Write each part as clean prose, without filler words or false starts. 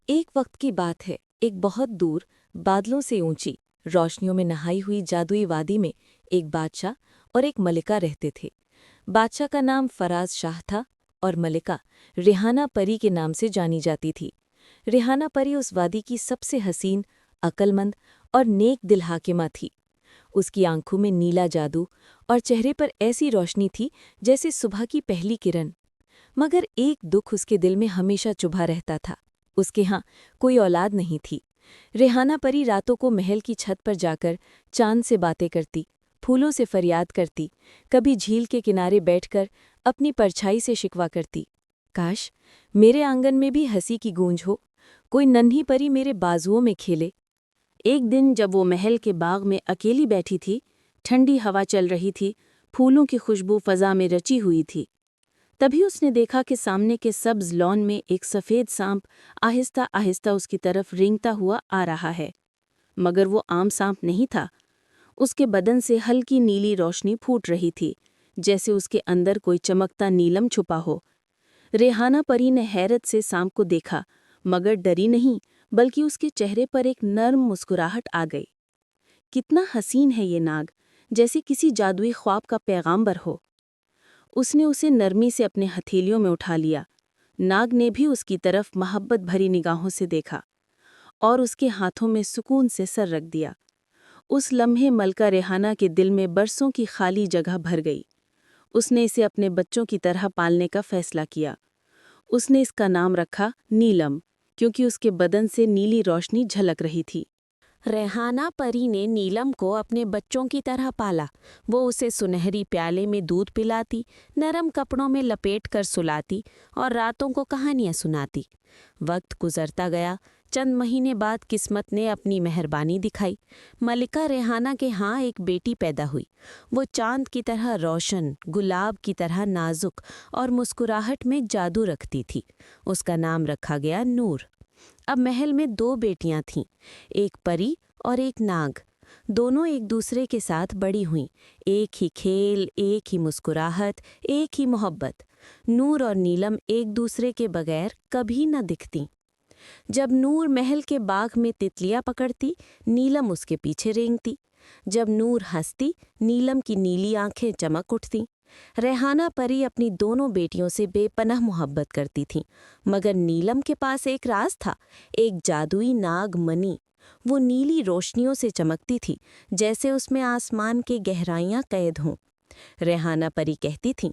एक वक्त की बात है, एक बहुत दूर, बादलों से ऊंची, रोशनियों में नहाई हुई जादुई वादी में एक बादशाह और एक मलिका रहते थे। बादशाह का नाम फराज शाह था और मलिका रिहाना परी के नाम से जानी जाती थी। रिहाना परी उस वादी की सबसे हसीन, अक्लमंद और नेक दिल हाकिमा थी। उसकी आंखों में नीला जादू और चेहरे पर ऐसी रोशनी थी जैसे सुबह की पहली किरण। मगर एक दुख उसके दिल में हमेशा चुभा रहता था। उसके यहाँ कोई औलाद नहीं थी। रेहाना परी रातों को महल की छत पर जाकर चांद से बातें करती, फूलों से फरियाद करती, कभी झील के किनारे बैठकर अपनी परछाई से शिकवा करती। काश मेरे आंगन में भी हंसी की गूंज हो, कोई नन्ही परी मेरे बाजुओं में खेले। एक दिन जब वो महल के बाग में अकेली बैठी थी, ठंडी हवा चल रही थी, फूलों की खुशबू फजा में रची हुई थी। तभी उसने देखा कि सामने के सब्ज लॉन में एक सफ़ेद सांप आहिस्ता आहिस्ता उसकी तरफ रेंगता हुआ आ रहा है। मगर वो आम सांप नहीं था। उसके बदन से हल्की नीली रोशनी फूट रही थी, जैसे उसके अंदर कोई चमकता नीलम छुपा हो। रेहाना परी ने हैरत से सांप को देखा, मगर डरी नहीं, बल्कि उसके चेहरे पर एक नर्म मुस्कुराहट आ गई। कितना हसीन है ये नाग, जैसे किसी जादुई ख्वाब का पैगाम्बर हो। उसने उसे नरमी से अपने हथेलियों में उठा लिया। नाग ने भी उसकी तरफ मोहब्बत भरी निगाहों से देखा और उसके हाथों में सुकून से सर रख दिया। उस लम्हे मलका रेहाना के दिल में बरसों की खाली जगह भर गई। उसने इसे अपने बच्चों की तरह पालने का फैसला किया। उसने इसका नाम रखा नीलम, क्योंकि उसके बदन से नीली रोशनी झलक रही थी। रेहाना परी ने नीलम को अपने बच्चों की तरह पाला। वो उसे सुनहरी प्याले में दूध पिलाती, नरम कपड़ों में लपेट कर सुलाती और रातों को कहानियां सुनाती। वक्त गुजरता गया। चंद महीने बाद किस्मत ने अपनी मेहरबानी दिखाई। मलिका रेहाना के यहाँ एक बेटी पैदा हुई। वो चांद की तरह रोशन, गुलाब की तरह नाजुक और मुस्कुराहट में जादू रखती थी। उसका नाम रखा गया नूर। अब महल में दो बेटियां थीं, एक परी और एक नाग। दोनों एक दूसरे के साथ बड़ी हुईं। एक ही खेल, एक ही मुस्कुराहट, एक ही मोहब्बत। नूर और नीलम एक दूसरे के बगैर कभी न दिखतीं। जब नूर महल के बाग में तितलियां पकड़ती, नीलम उसके पीछे रेंगती। जब नूर हंसती, नीलम की नीली आंखें चमक उठतीं। रेहाना परी अपनी दोनों बेटियों से बेपनाह मोहब्बत करती थीं, मगर नीलम के पास एक राज था, एक जादुई नाग मणि। वो नीली रोशनियों से चमकती थी, जैसे उसमें आसमान की गहराइयां कैद हों। रेहाना परी कहती थीं,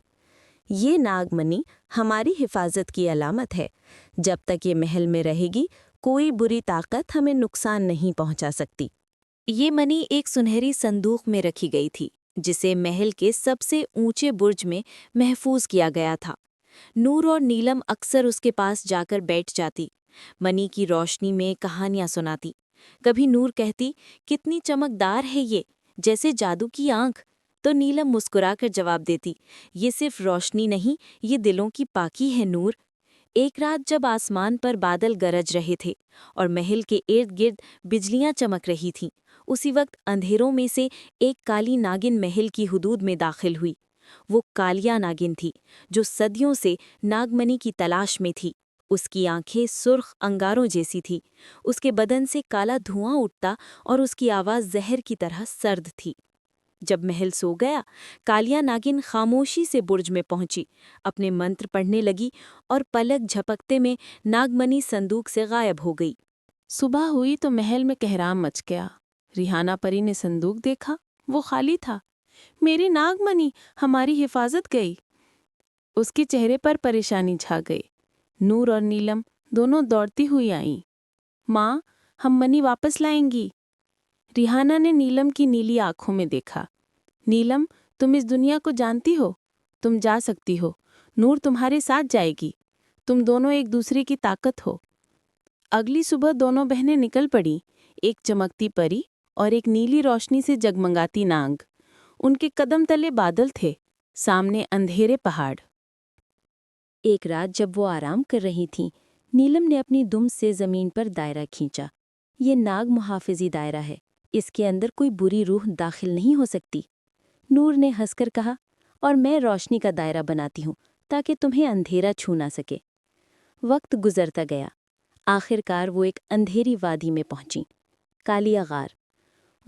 ये नागमणि हमारी हिफाजत की अलामत है। जब तक ये महल में रहेगी, कोई बुरी ताकत हमें नुकसान नहीं पहुंचा सकती। ये मणि एक सुनहरी संदूक में रखी गई थी, जिसे महल के सबसे ऊंचे बुर्ज में महफूज किया गया था। नूर और नीलम अक्सर उसके पास जाकर बैठ जाती, मणि की रोशनी में कहानियां सुनाती। कभी नूर कहती, कितनी चमकदार है ये, जैसे जादू की आंख। तो नीलम मुस्कुराकर जवाब देती, ये सिर्फ रोशनी नहीं, ये दिलों की पाकी है नूर। एक रात जब आसमान पर बादल गरज रहे थे और महल के इर्द गिर्द बिजलियां चमक रही थीं, उसी वक्त अंधेरों में से एक काली नागिन महल की हुदूद में दाखिल हुई। वो कालिया नागिन थी, जो सदियों से नागमणि की तलाश में थी। उसकी आंखें सुर्ख अंगारों जैसी थी, उसके बदन से काला धुआं उठता और उसकी आवाज़ जहर की तरह सर्द थी। जब महल सो गया, कालिया नागिन खामोशी से बुर्ज में पहुंची, अपने मंत्र पढ़ने लगी और पलक झपकते में नागमणि संदूक से गायब हो गई। सुबह हुई तो महल में कहराम मच गया। रिहाना परी ने संदूक देखा, वो खाली था। मेरी नागमणि, हमारी हिफाजत गई। उसके चेहरे पर परेशानी छा गई। नूर और नीलम दोनों दौड़ती हुई आईं। माँ, हम मणि वापस लाएंगी। रिहाना ने नीलम की नीली आंखों में देखा। नीलम, तुम इस दुनिया को जानती हो, तुम जा सकती हो। नूर तुम्हारे साथ जाएगी। तुम दोनों एक दूसरे की ताकत हो। अगली सुबह दोनों बहनें निकल पड़ी, एक चमकती परी और एक नीली रोशनी से जगमगाती नाग। उनके कदम तले बादल थे, सामने अंधेरे पहाड़। एक रात जब वो आराम कर रही थीं, नीलम ने अपनी दुम से जमीन पर दायरा खींचा। ये नाग मुहाफिजी दायरा है, इसके अंदर कोई बुरी रूह दाखिल नहीं हो सकती। नूर ने हंसकर कहा, और मैं रोशनी का दायरा बनाती हूँ ताकि तुम्हें अंधेरा छू ना सके। वक्त गुजरता गया। आखिरकार वो एक अंधेरी वादी में पहुंची। कालिया गार,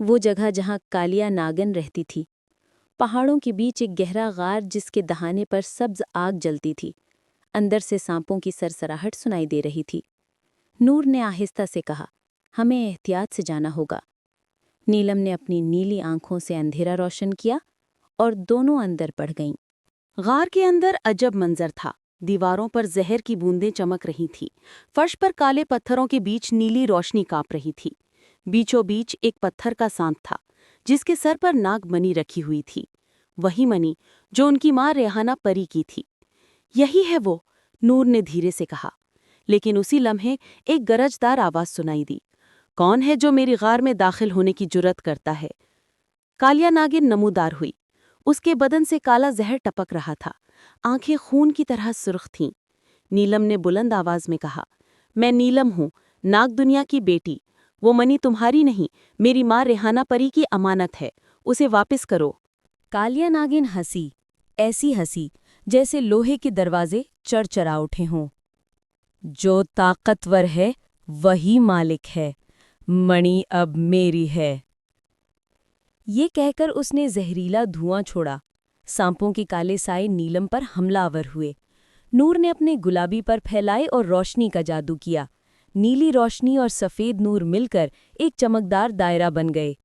वो जगह जहां कालिया नागिन रहती थी। पहाड़ों के बीच एक गहरा गार जिसके दहाने पर सब्ज आग जलती थी। अंदर से सांपों की सरसराहट सुनाई दे रही थी। नूर ने आहिस्ता से कहा, हमें एहतियात से जाना होगा। नीलम ने अपनी नीली आंखों से अंधेरा रोशन किया और दोनों अंदर बढ़ गईं। गार के अंदर अजब मंजर था। दीवारों पर जहर की बूंदें चमक रही थीं। फर्श पर काले पत्थरों के बीच नीली रोशनी कांप रही थी। बीचों बीच एक पत्थर का सांप था, जिसके सर पर नागमणि रखी हुई थी। वही मणि जो उनकी माँ रेहाना परी की थी। यही है वो, नूर ने धीरे से कहा। लेकिन उसी लम्हे एक गरजदार आवाज सुनाई दी। कौन है जो मेरी गार में दाखिल होने की जुर्रत करता है? कालिया नागिन नमूदार हुई। उसके बदन से काला जहर टपक रहा था। आंखें खून की तरह सुर्ख थीं। नीलम ने बुलंद आवाज में कहा, मैं नीलम हूँ, नाग दुनिया की बेटी। वो मणि तुम्हारी नहीं, मेरी माँ रेहाना परी की अमानत है। उसे वापस करो। कालिया नागिन हंसी, ऐसी हंसी जैसे लोहे के दरवाजे चरचरा उठे हों। जो ताकतवर है वही मालिक है, मणि अब मेरी है। ये कहकर उसने जहरीला धुआं छोड़ा। सांपों के काले साए नीलम पर हमलावर हुए। नूर ने अपने गुलाबी पर फैलाए और रोशनी का जादू किया। नीली रोशनी और सफ़ेद नूर मिलकर एक चमकदार दायरा बन गए।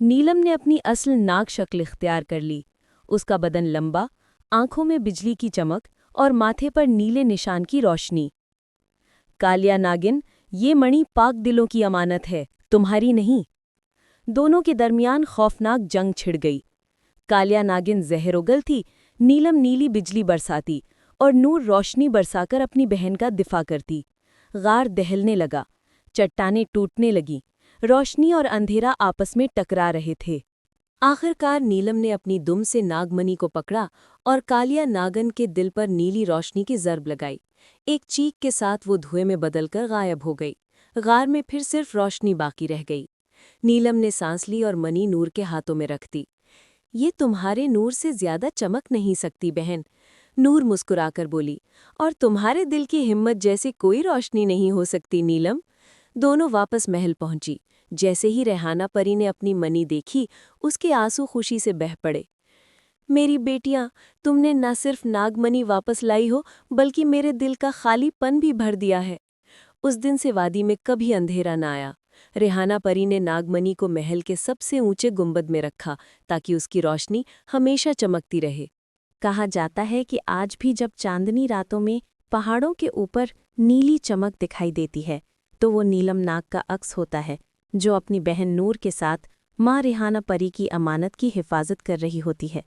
नीलम ने अपनी असल नाग शक्ल इख्तियार कर ली। उसका बदन लंबा, आंखों में बिजली की चमक और माथे पर नीले निशान की रोशनी। कालिया नागिन, ये मणि पाक दिलों की अमानत है, तुम्हारी नहीं। दोनों के दरमियान खौफनाक जंग छिड़ गई। कालिया नागिन जहर उगलती, नीलम नीली बिजली बरसाती और नूर रोशनी बरसाकर अपनी बहन का दिफा करती। गार दहलने लगा, चट्टानें टूटने लगीं, रोशनी और अंधेरा आपस में टकरा रहे थे। आखिरकार नीलम ने अपनी दुम से नागमणि को पकड़ा और कालिया नागन के दिल पर नीली रोशनी की ज़रब लगाई। एक चीख के साथ वो धुएं में बदलकर गायब हो गई। गार में फिर सिर्फ रोशनी बाकी रह गई। नीलम ने सांस ली और मणि नूर के हाथों में रख दी। ये तुम्हारे नूर से ज्यादा चमक नहीं सकती बहन, नूर मुस्कुराकर बोली, और तुम्हारे दिल की हिम्मत जैसे कोई रोशनी नहीं हो सकती नीलम। दोनों वापस महल पहुंची। जैसे ही रेहाना परी ने अपनी मणि देखी, उसके आंसू खुशी से बह पड़े। मेरी बेटियां, तुमने न सिर्फ नागमणि वापस लाई हो, बल्कि मेरे दिल का खालीपन भी भर दिया है। उस दिन से वादी में कभी अंधेरा न आया। रेहाना परी ने नागमणि को महल के सबसे ऊंचे गुंबद में रखा ताकि उसकी रोशनी हमेशा चमकती रहे। कहा जाता है कि आज भी जब चांदनी रातों में पहाड़ों के ऊपर नीली चमक दिखाई देती है, तो वो नीलम नाग का अक्स होता है, जो अपनी बहन नूर के साथ माँ रेहाना परी की अमानत की हिफाजत कर रही होती है।